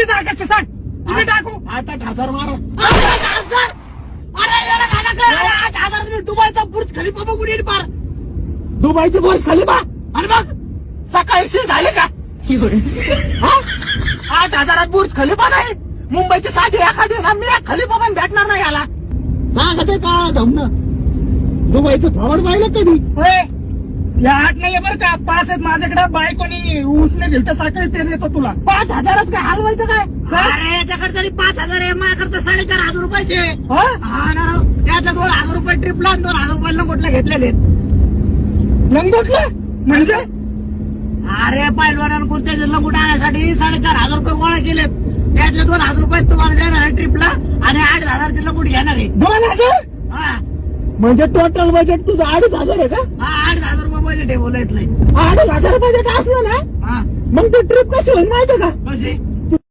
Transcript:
किती टाकायचे सांग, किती टाकू? 8,000 मारा. 8,000? अरे येडा झाला का? 8,000 तुम्ही दुबईचा बुर्ज खलिफा बघून येईल पार. दुबईचे बुर्ज खलिफा आणि मग सकाळी शी झाले का? हा? 8,000 बुर्ज खलिफा नाही, मुंबईचे साधे एखादे ना मी खलिफा पण भेटणार नाही याला. सांगते का धमनं दुबईचं थोबड पाहिलं कधी? होय, या 8 नाही बरं का, 5 आहेत माझ्याकडे. बायकोनी उसने दिलं तर साखळी ते देतो तुला. 5,000 काय हलवायचं काय? अरे याच्याकडे तरी 5,000 आहे, माझ्याकडे 4,500 रुपयाचे. हा? हा ना, त्याच्या 2,000 रुपये ट्रिपला आणि 2,000 रुपये लंगोटला घेतलेले. लंगोटला म्हणजे? अरे पैलवानानं कोणत्या लंगोट आणण्यासाठी 4,500 रुपये गोळा केले. त्यातले 2,000 रुपये तुम्हाला देणार आहे ट्रिपला आणि 8,000 लंगोट घेणार आहे. 2,000? हा म्हणजे टोटल बजेट तुझं 2,500 आहे का? 8,000 रुपये बजेट आहे बोलायतलंय. 2,500 बजेट असलं ना हा मग ती ट्रिप कशी होईल माहिती का? कशी?